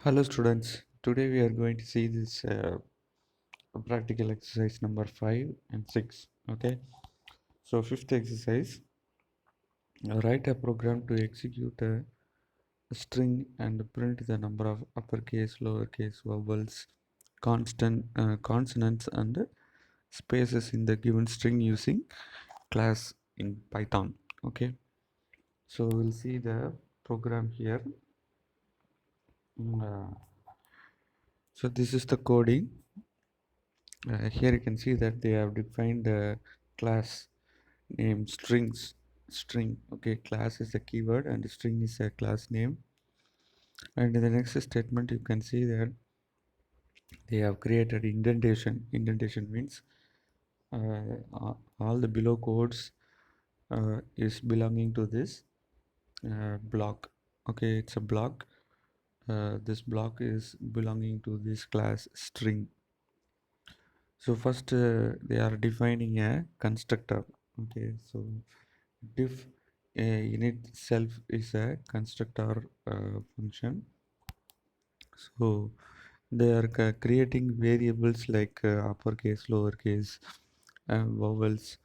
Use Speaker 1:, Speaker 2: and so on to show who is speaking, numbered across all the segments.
Speaker 1: Hello students, today we are going to see this practical exercise number 5 and 6. Okay, so fifth exercise, write a program to execute a string and print the number of uppercase, lowercase, vowels, consonants and spaces in the given string using class in Python. Okay, so we'll see the program here. So this is the coding. Here you can see that they have defined the class name string. Okay, class is a keyword and string is a class name. And in the next statement you can see that they have created indentation means all the below codes is belonging to this block. Okay, it's a block. This block is belonging to this class string. So first they are defining a constructor. Okay, so diff init self is a constructor function. So they are creating variables like uppercase, lowercase, vowels,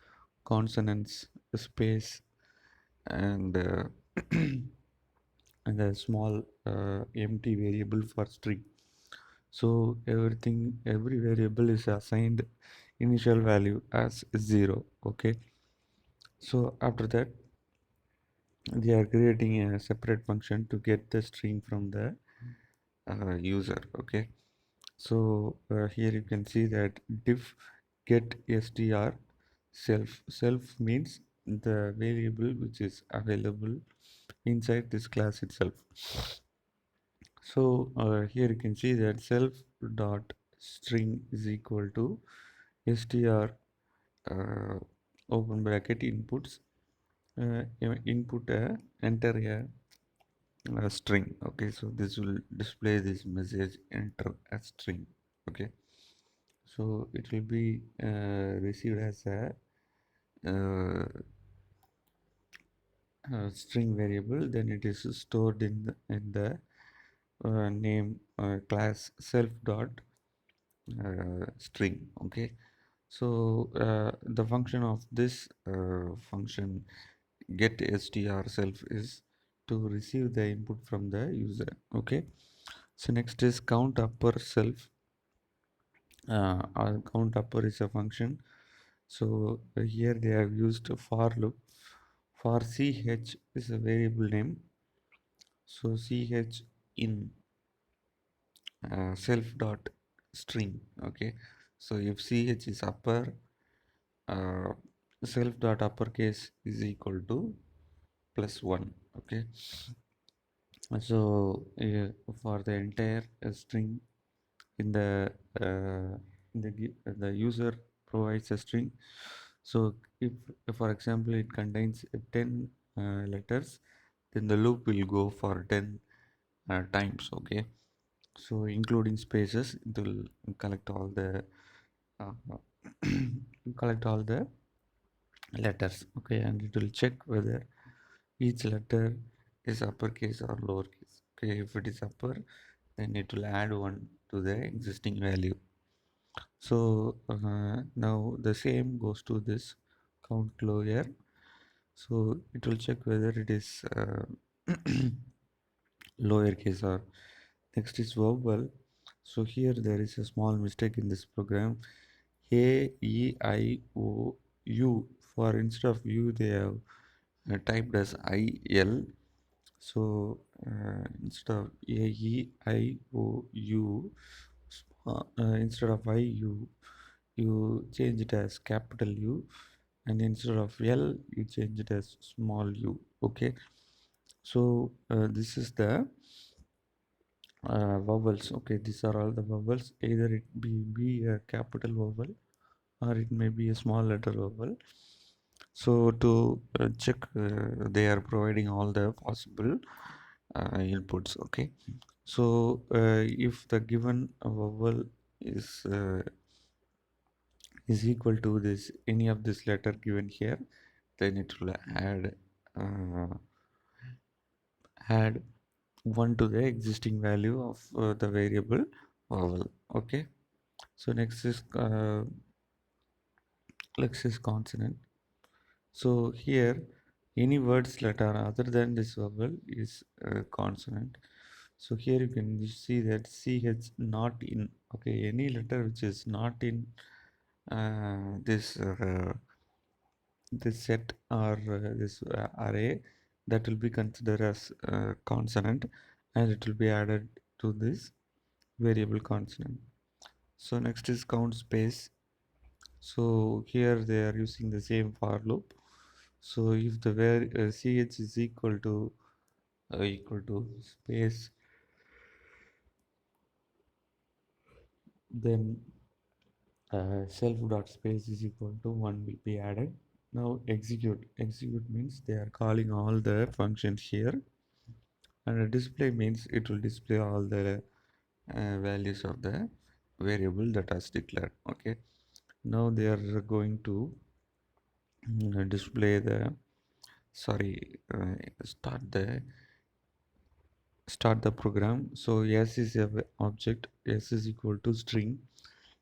Speaker 1: consonants, space, and and a small empty variable for string. So every variable is assigned initial value as 0. Okay, so after that they are creating a separate function to get the string from the user. Okay, so here you can see that diff get str self means the variable which is available inside this class itself. So here you can see that self dot string is equal to str open bracket inputs input enter a string. Okay, so this will display this message enter a string. Okay, so it will be received as a uh, string variable, then it is stored in the name class self dot string. Okay, so the function of this function get str self is to receive the input from the user. Okay, so next is count upper self. Count upper is a function. So here they have used for loop. For ch is a variable name. So ch in self dot string. Okay, so if ch is upper, uh, self dot uppercase is equal to +1. Okay, so for the entire string in the user provides a string. So if for example it contains 10 letters, then the loop will go for 10 times. Okay, so including spaces, it will collect all the uh, collect all the letters. Okay, and it will check whether each letter is uppercase or lowercase. Okay, if it is upper, then it will add 1 to the existing value. So now the same goes to this count closure. So it will check whether it is lowercase or next is vowel. So here there is a small mistake in this program. A, E, I, O, U. For instead of U, they have typed as I, L. So instead of A, E, I, O, U, instead of I, you change it as capital U, and instead of L, you change it as small u. Okay, so this is the vowels. Okay, these are all the vowels. Either it be a capital vowel or it may be a small letter vowel. So to check, they are providing all the possible inputs. Okay, so if the given vowel is equal to this any of this letter given here, then it will add 1 to the existing value of the variable vowel. Okay, so next is consonant. So here any words letter other than this vowel is consonant. So here you can see that ch not in. Okay, any letter which is not in this set or this array, that will be considered as consonant, and it will be added to this variable consonant. So next is count space. So here they are using the same for loop. So if the ch is equal to space, then self dot space is equal to 1 will be added. Now execute means they are calling all the functions here, and a display means it will display all the values of the variable that is declared. Okay, now they are going to display the sorry start the program. So s is a object, s is equal to string.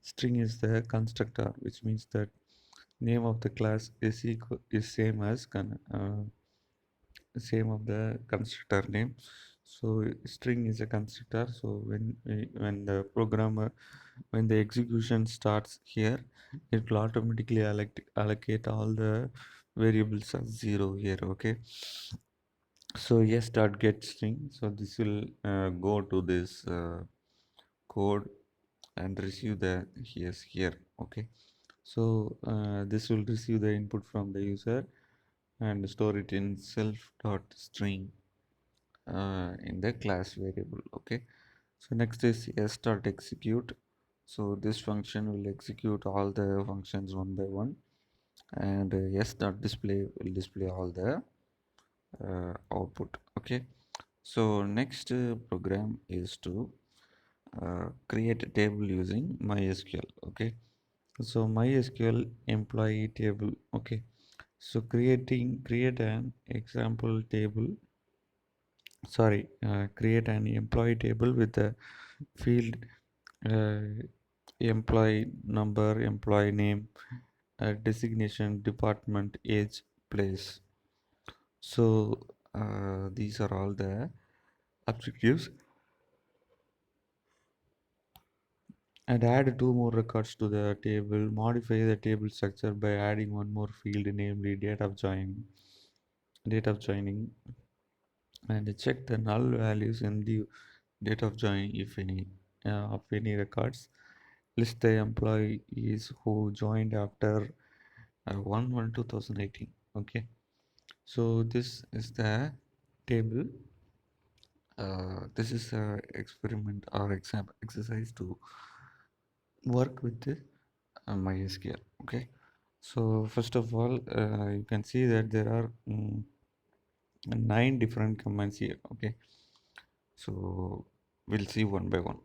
Speaker 1: String is the constructor, which means that name of the class is same of the constructor name. So string is a constructor. So when the programmer, when the execution starts here, it will automatically allocate all the variables as 0 here. Okay, so yes dot get string, so this will go to this code and receive the yes here. Okay, so this will receive the input from the user and store it in self dot string in the class variable. Okay, so next is s dot execute. So this function will execute all the functions one by one, and s dot display will display all the output. Okay, so next program is to create a table using MySQL. Okay, so MySQL employee table. Okay, so create an example table. Sorry, create an employee table with the field uh, employee number, employee name, designation, department, age, place. So these are all the objectives, and add two more records to the table. Modify the table structure by adding one more field, namely date of joining, and check the null values in the date of joining if any of any records. List the employees who joined after 1/1/2018. Okay, so this is the table. This is a experiment or exercise to work with the MySQL. Okay, so first of all, you can see that there are 9 different commands here. Okay, so we'll see one by one.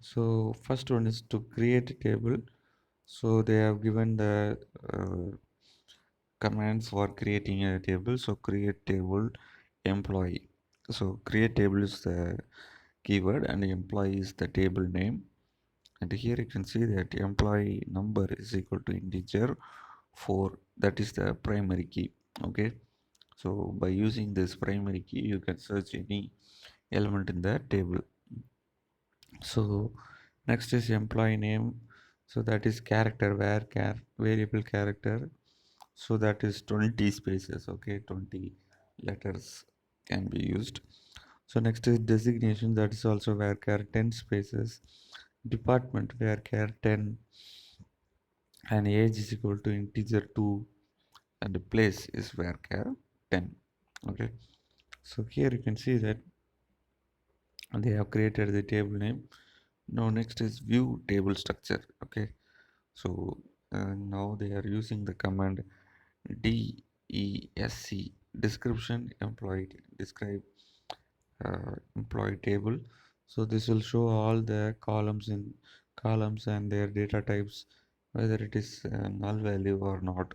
Speaker 1: So first one is to create a table. So they have given the commands for creating a table. So create table employee. So create table is the keyword and employee is the table name. And here you can see that employee number is equal to integer 4. That is the primary key. Okay, so by using this primary key you can search any element in the table. So next is employee name. So that is character variable character. So that is 20 spaces. Okay, 20 letters can be used. So next is designation, that is also varchar 10 spaces. Department varchar 10, and age is equal to integer 2, and the place is varchar 10. Okay, so here you can see that they have created the table name. Now next is view table structure. Okay, so now they are using the command DESC, description employee, describe employee table. So this will show all the columns and their data types, whether it is null value or not,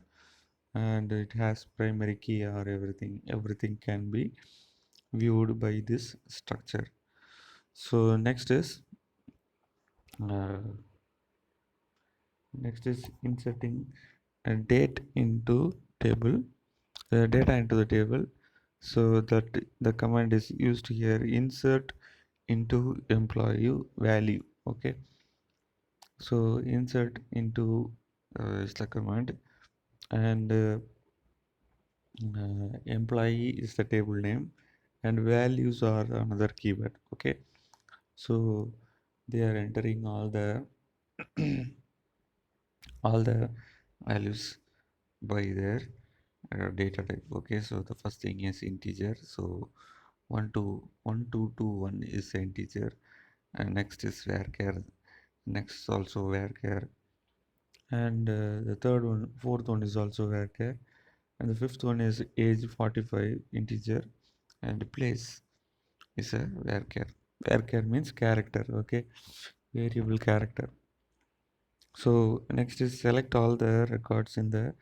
Speaker 1: and it has primary key or everything can be viewed by this structure. So uh, next is inserting a date into table data into the table. So that the command is used here, insert into employee value. Okay, so insert into is the command, and employee is the table name, and values are another keyword. Okay, so they are entering all the values by their data type. Okay, so the first thing is integer, so 1221 is integer, and next is varchar, next also varchar, and the fourth one is also varchar, and the fifth one is age 45 integer, and place is a varchar. Varchar means character. Okay, variable character. So next is select all the records in the,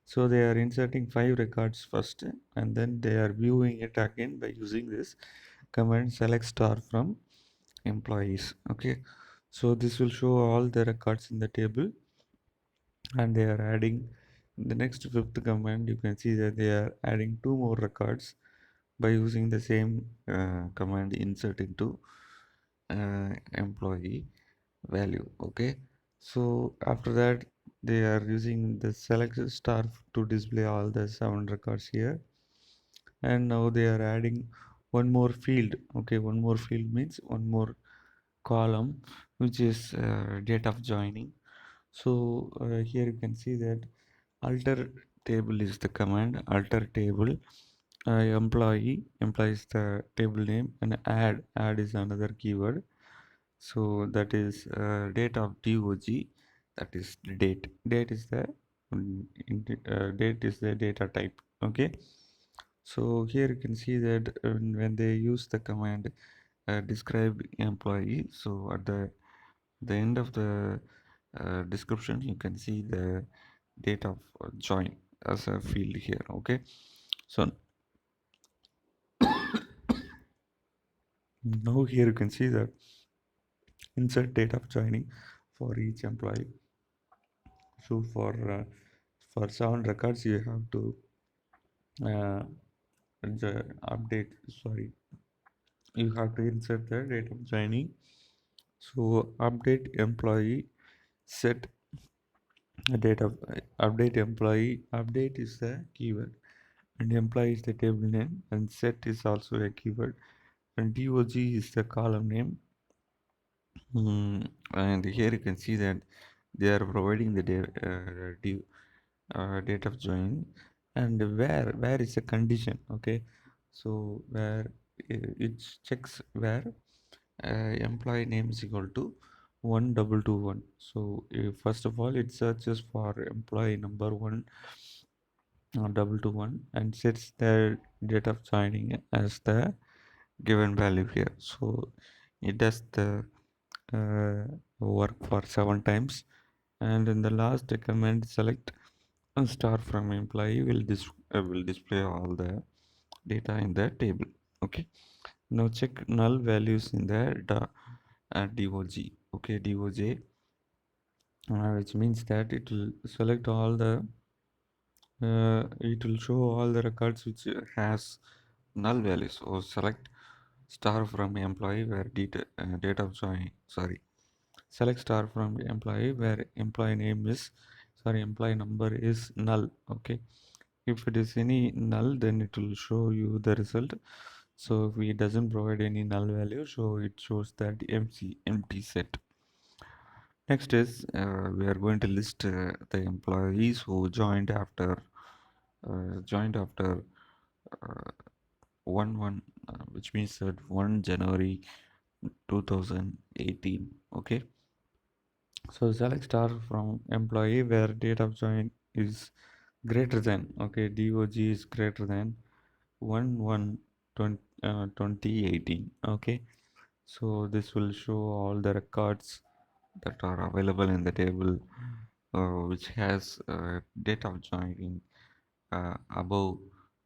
Speaker 1: so they are inserting 5 records first, and then they are viewing it again by using this command select star from employees. Okay, so this will show all the records in the table, and they are adding the next fifth command. You can see that they are adding 2 more records by using the same command insert into employee value. Okay, so after that they are using the select star to display all the 7 records here, and now they are adding one more field. Okay, one more field means one more column, which is date of joining. So here you can see that alter table is the command. Alter table, employee is the table name, and add is another keyword. So that is date of dog, that is the date is the date is the data type. Okay, so here you can see that when they use the command describe employee, so at the end of the description you can see the date of join as a field here. Okay, so now here you can see that insert date of joining for each employee. So for 7 records you have to uh, update, sorry, you have to insert the date of joining. So update employee, set date of update employee. Update is the keyword, and employee is the table name, and set is also a keyword, and dog is the column name. And here you can see that they are providing the date of join, and where is the condition. Okay, so where it checks where employee name is equal to 1221. So first of all it searches for employee number 1221 and sets the date of joining as the given value here. So it does the work for 7 times, and in the last command select a star from employee will display all the data in the table. Okay, now check null values in the dog. Okay, doj, which means that it will select all the it will show all the records which has null values, or select star from employee where date of join, sorry, select star from employee where employee name is, sorry, employee number is null. Okay, if it is any null then it will show you the result. So if it doesn't provide any null value, so it shows that empty set. Next is we are going to list the employees who joined after uh, 1 which means that 1 January 2018. Okay, so select star from employee where date of join is greater than, okay, dog is greater than 1/1/2018. Okay, so this will show all the records that are available in the table which has date of joining above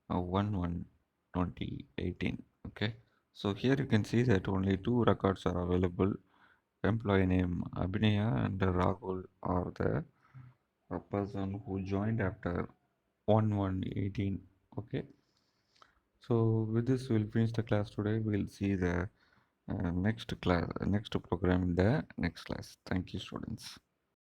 Speaker 1: 1/1/2018. Okay, so here you can see that only two records are available. Employee name Abhinaya and Rahul are the person who joined after 1/1/18. Okay, so with this we'll finish the class today. We'll see the next program in the next class. Thank you, students.